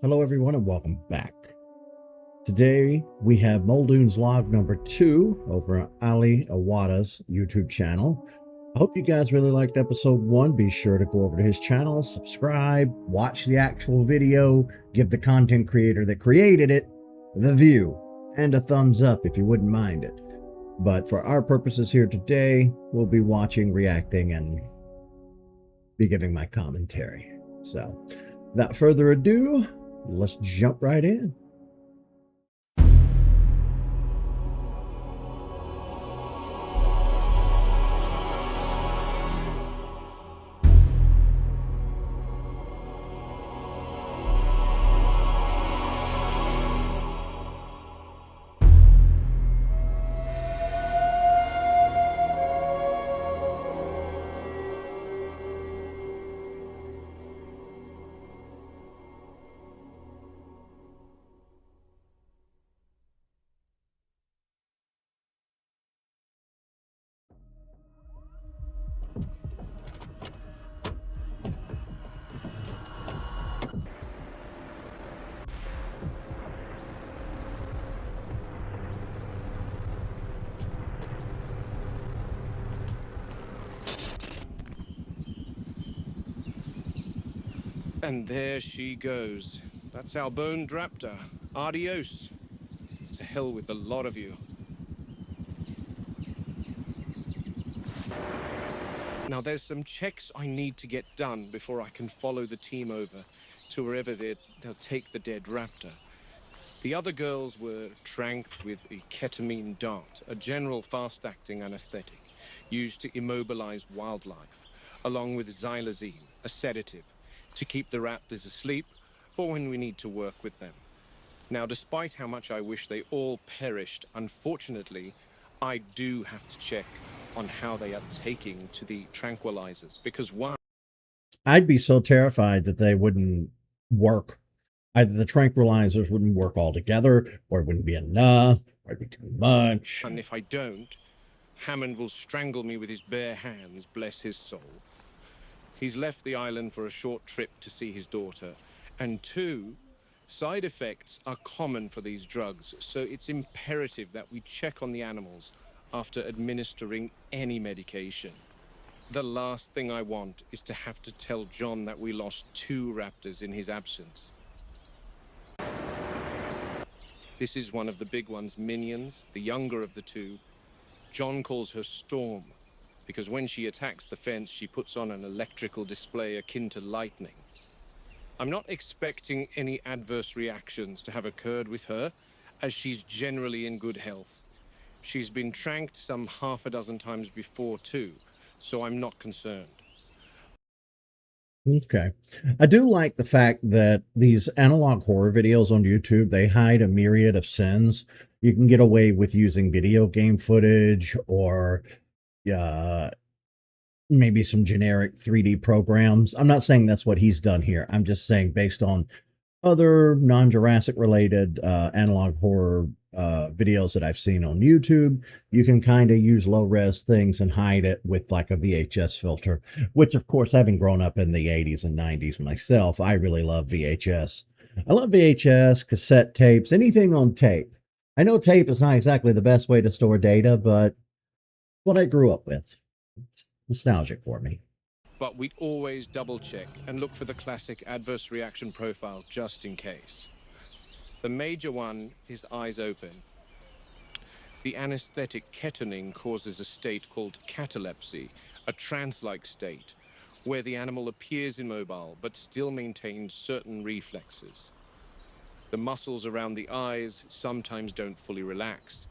Hello everyone and welcome back. Today we have Muldoon's log number 2 over on Ali Awada's YouTube channel. I hope you guys really liked episode 1. Be sure to go over to his channel, subscribe, watch the actual video, give the content creator that created it the view, and a thumbs up if you wouldn't mind it. But for our purposes here today, we'll be watching, reacting, and be giving my commentary. So, without further ado, let's jump right in. And there she goes. That's our boned raptor. Adios. To hell with a lot of you. Now there's some checks I need to get done before I can follow the team over to wherever they'll take the dead raptor. The other girls were tranked with a ketamine dart, a general fast-acting anesthetic used to immobilize wildlife, along with xylazine, a sedative, to keep the raptors asleep for when we need to work with them. Now, despite how much I wish they all perished, unfortunately, I do have to check on how they are taking to the tranquilizers, because one... I'd be so terrified that they wouldn't work. Either the tranquilizers wouldn't work altogether, or it wouldn't be enough, or it'd be too much. And if I don't, Hammond will strangle me with his bare hands, bless his soul. He's left the island for a short trip to see his daughter. And 2, side effects are common for these drugs, so it's imperative that we check on the animals after administering any medication. The last thing I want is to have to tell John that we lost 2 raptors in his absence. This is one of the big one's minions, the younger of the 2. John calls her Storm, because when she attacks the fence, she puts on an electrical display akin to lightning. I'm not expecting any adverse reactions to have occurred with her, as she's generally in good health. She's been tranked some half a dozen times before, too, so I'm not concerned. Okay. I do like the fact that these analog horror videos on YouTube, they hide a myriad of sins. You can get away with using video game footage or maybe some generic 3D programs. I'm not saying that's what he's done here. I'm just saying based on other non-Jurassic related analog horror videos that I've seen on YouTube, you can kind of use low-res things and hide it with like a VHS filter, which of course, having grown up in the 80s and 90s myself, I really love VHS. I love VHS, cassette tapes, anything on tape. I know tape is not exactly the best way to store data, but what I grew up with. It's nostalgic for me. But we'd always double check and look for the classic adverse reaction profile just in case. The major one is eyes open. The anesthetic ketamine causes a state called catalepsy, a trance-like state, where the animal appears immobile but still maintains certain reflexes. The muscles around the eyes sometimes don't fully relax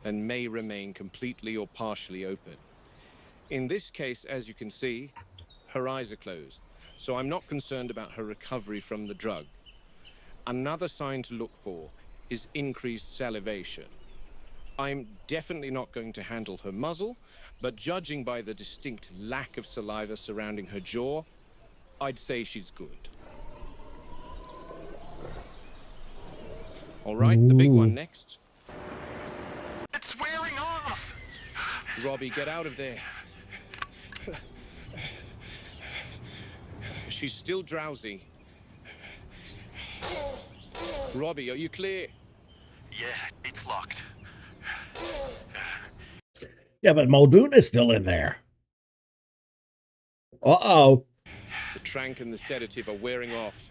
and may remain completely or partially open. In this case, as you can see, her eyes are closed, so I'm not concerned about her recovery from the drug. Another sign to look for is increased salivation. I'm definitely not going to handle her muzzle, but judging by the distinct lack of saliva surrounding her jaw, I'd say she's good. All right, the big one next. It's wearing off! Robbie, get out of there. She's still drowsy. Robbie, are you clear? Yeah, it's locked. Yeah, but Muldoon is still in there. Uh-oh. The trank and the sedative are wearing off.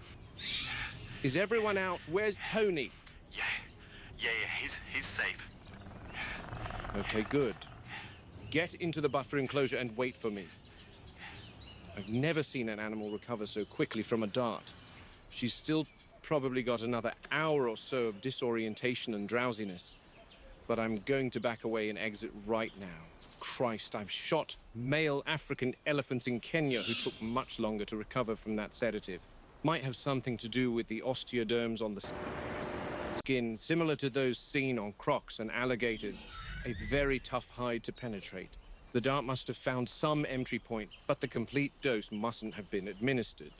Is everyone out? Where's Tony? Yeah, he's safe. Okay, good. Get into the buffer enclosure and wait for me. I've never seen an animal recover so quickly from a dart. She's still probably got another hour or so of disorientation and drowsiness. But I'm going to back away and exit right now. Christ, I've shot male African elephants in Kenya who took much longer to recover from that sedative. Might have something to do with the osteoderms on the skin, similar to those seen on crocs and alligators. A very tough hide to penetrate. The dart must have found some entry point, but the complete dose mustn't have been administered.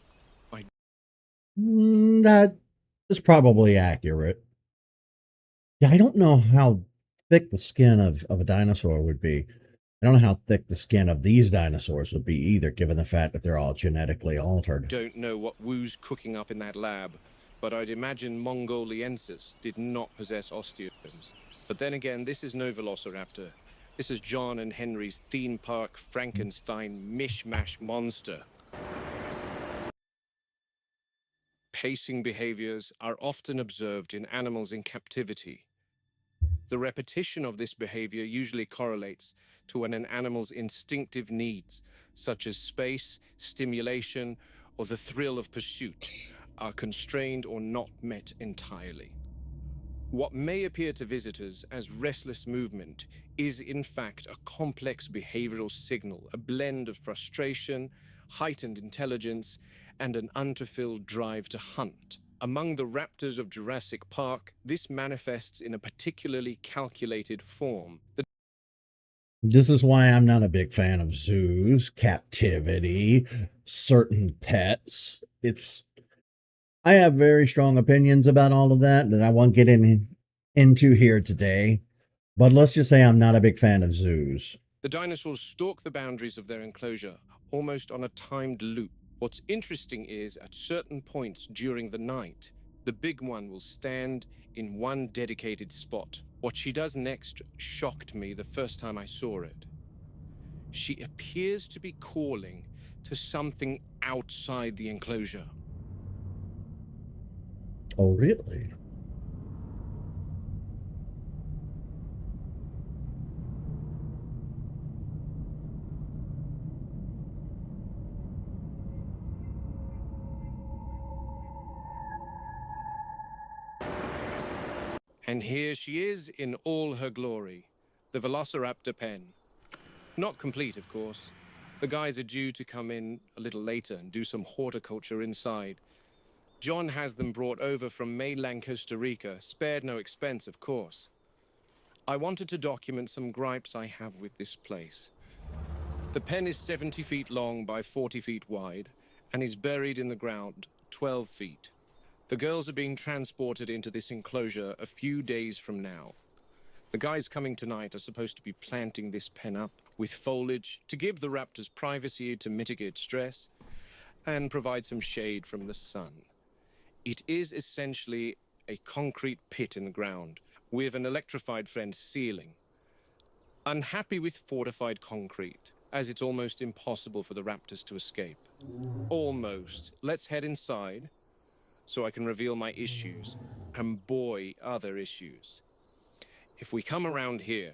That is probably accurate. Yeah, I don't know how thick the skin of a dinosaur would be. I don't know how thick the skin of these dinosaurs would be either, given the fact that they're all genetically altered. Don't know what Wu's cooking up in that lab, but I'd imagine Mongoliensis did not possess osteoderms. But then again, this is no velociraptor. This is John and Henry's theme park Frankenstein mishmash monster. Pacing behaviors are often observed in animals in captivity. The repetition of this behavior usually correlates to when an animal's instinctive needs, such as space, stimulation, or the thrill of pursuit, are constrained or not met entirely. What may appear to visitors as restless movement is in fact a complex behavioral signal, a blend of frustration, heightened intelligence, and an unfulfilled drive to hunt. Among the raptors of Jurassic Park, this manifests in a particularly calculated form. This is why I'm not a big fan of zoos, captivity, certain pets. I have very strong opinions about all of that I won't get into here today. But let's just say I'm not a big fan of zoos. The dinosaurs stalk the boundaries of their enclosure, almost on a timed loop. What's interesting is, at certain points during the night, the big one will stand in one dedicated spot. What she does next shocked me the first time I saw it. She appears to be calling to something outside the enclosure. Oh, really? And here she is in all her glory, the Velociraptor pen. Not complete, of course. The guys are due to come in a little later and do some horticulture inside. John has them brought over from mainland Costa Rica, spared no expense, of course. I wanted to document some gripes I have with this place. The pen is 70 feet long by 40 feet wide and is buried in the ground 12 feet. The girls are being transported into this enclosure a few days from now. The guys coming tonight are supposed to be planting this pen up with foliage to give the raptors privacy to mitigate stress and provide some shade from the sun. It is essentially a concrete pit in the ground with an electrified fence ceiling. Unhappy with fortified concrete, as it's almost impossible for the raptors to escape. Almost. Let's head inside so I can reveal my issues, and boy, other issues. If we come around here,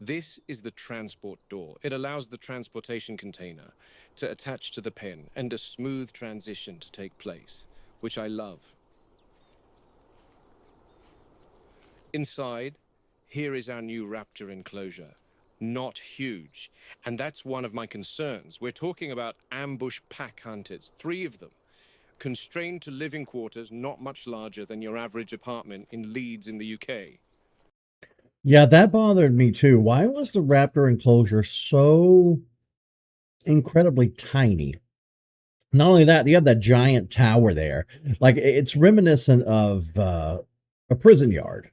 this is the transport door. It allows the transportation container to attach to the pen and a smooth transition to take place, which I love. Inside, here is our new raptor enclosure. Not huge, and that's one of my concerns. We're talking about ambush pack hunters, 3 of them, constrained to living quarters not much larger than your average apartment in Leeds in the UK. Yeah, that bothered me too. Why was the raptor enclosure so incredibly tiny? Not only that, you have that giant tower there. Like, it's reminiscent of a prison yard.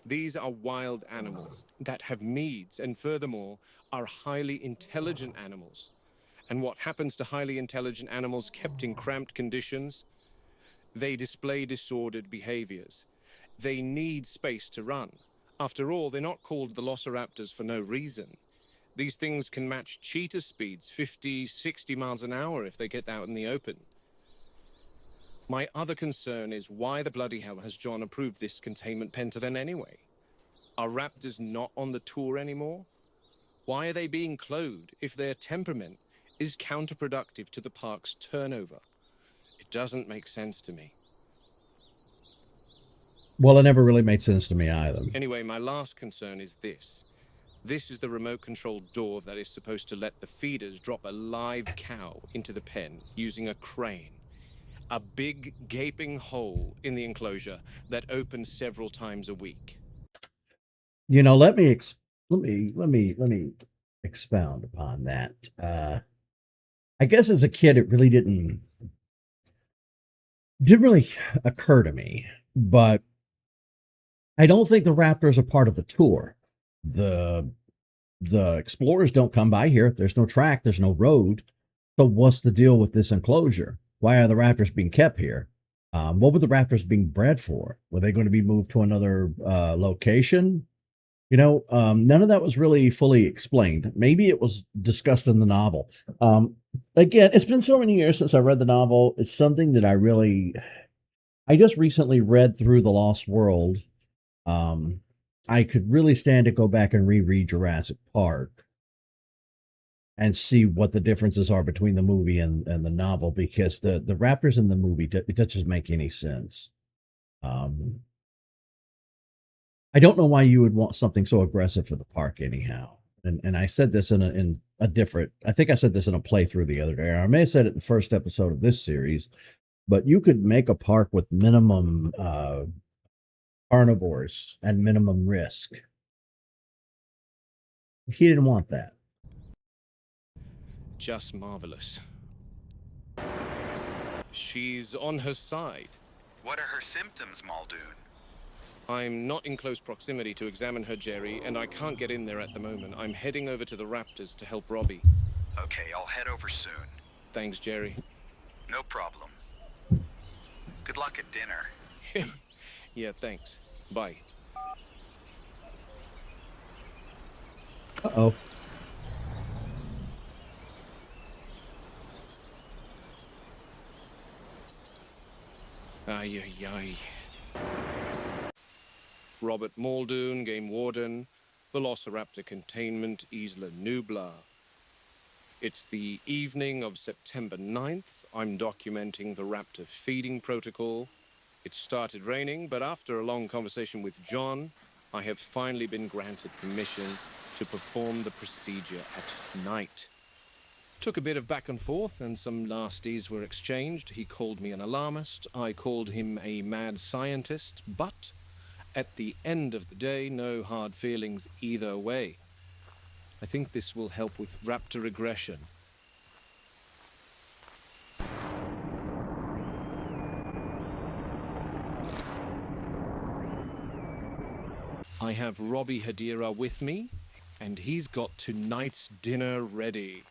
These are wild animals that have needs and furthermore are highly intelligent animals. And what happens to highly intelligent animals kept in cramped conditions? They display disordered behaviors. They need space to run. After all, they're not called velociraptors for no reason. These things can match cheetah speeds, 50, 60 miles an hour if they get out in the open. My other concern is why the bloody hell has John approved this containment pen to them anyway? Are raptors not on the tour anymore? Why are they being cloned if their temperament is counterproductive to the park's turnover? It doesn't make sense to me. Well, it never really made sense to me either. Anyway, my last concern is this. This is the remote-controlled door that is supposed to let the feeders drop a live cow into the pen using a crane. A big, gaping hole in the enclosure that opens several times a week. You know, let me expound upon that. I guess as a kid, it really didn't really occur to me, but I don't think the Raptors are part of the tour. The explorers don't come by here. There's no track. There's no road. So what's the deal with this enclosure? Why are the Raptors being kept here? What were the Raptors being bred for? Were they going to be moved to another location? You know, none of that was really fully explained. Maybe it was discussed in the novel. Again, it's been so many years since I read the novel. It's something that I just recently read through The Lost World. I could really stand to go back and reread Jurassic Park and see what the differences are between the movie and the novel, because the Raptors in the movie, it doesn't make any sense. I don't know why you would want something so aggressive for the park anyhow. And I said this in a different, I think I said this in a playthrough the other day. I may have said it in the first episode of this series, but you could make a park with minimum carnivores and minimum risk. He didn't want that. Just marvelous. She's on her side. What are her symptoms, Muldoon? I'm not in close proximity to examine her, Jerry, and I can't get in there at the moment. I'm heading over to the Raptors to help Robbie. Okay, I'll head over soon. Thanks, Jerry. No problem. Good luck at dinner. Yeah, thanks. Bye. Uh-oh. Ay, ay, ay. Robert Muldoon, Game Warden, Velociraptor Containment, Isla Nublar. It's the evening of September 9th. I'm documenting the raptor feeding protocol. It started raining, but after a long conversation with John, I have finally been granted permission to perform the procedure at night. Took a bit of back and forth, and some nasties were exchanged. He called me an alarmist. I called him a mad scientist, but at the end of the day, no hard feelings either way. I think this will help with raptor aggression. I have Robbie Hadira with me, and he's got tonight's dinner ready.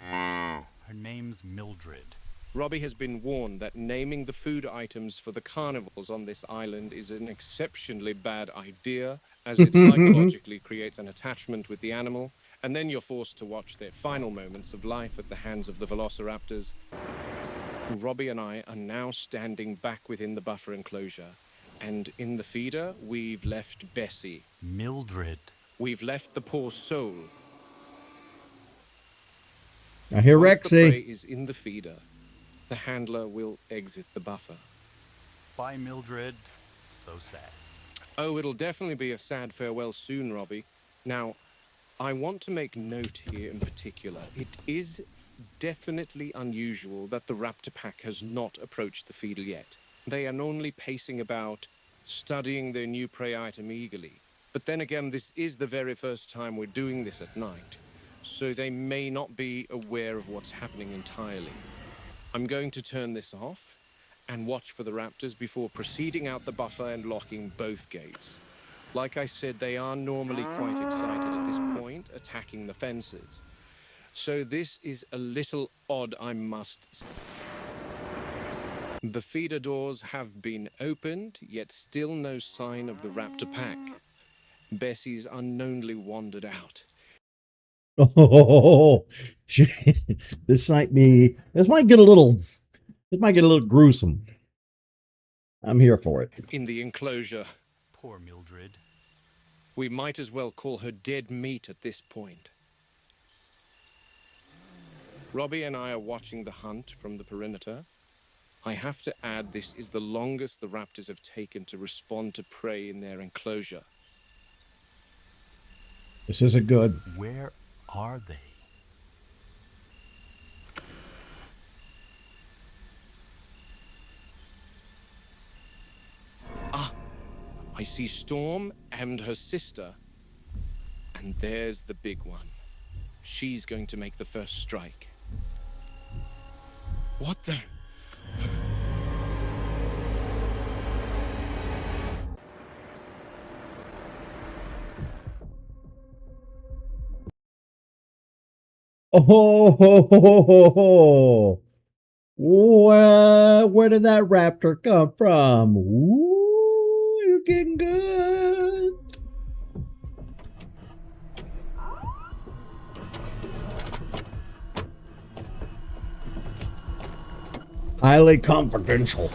Her name's Mildred. Robbie has been warned that naming the food items for the carnivores on this island is an exceptionally bad idea, as it psychologically creates an attachment with the animal, and then you're forced to watch their final moments of life at the hands of the velociraptors. Robbie and I are now standing back within the buffer enclosure, and in the feeder, we've left Bessie. Mildred. We've left the poor soul. I hear Once the prey Rexy. is in the feeder, the handler will exit the buffer. Bye, Mildred. So sad. Oh, it'll definitely be a sad farewell soon, Robbie. Now, I want to make note here in particular. It is definitely unusual that the raptor pack has not approached the feeder yet. They are only pacing about, studying their new prey item eagerly. But then again, this is the very first time we're doing this at night, so they may not be aware of what's happening entirely. I'm going to turn this off and watch for the raptors before proceeding out the buffer and locking both gates. Like I said, they are normally quite excited at this point, attacking the fences. So this is a little odd, I must say. The feeder doors have been opened, yet still no sign of the raptor pack. Bessie's unknownly wandered out. Oh, this might get a little gruesome. I'm here for it. In the enclosure. Poor Mildred. We might as well call her dead meat at this point. Robbie and I are watching the hunt from the perimeter. I have to add this is the longest the raptors have taken to respond to prey in their enclosure. This isn't good. Where are they? I see Storm and her sister. And there's the big one. She's going to make the first strike. What the... Oh, where did that raptor come from? Ooh, you're getting good. Highly confidential.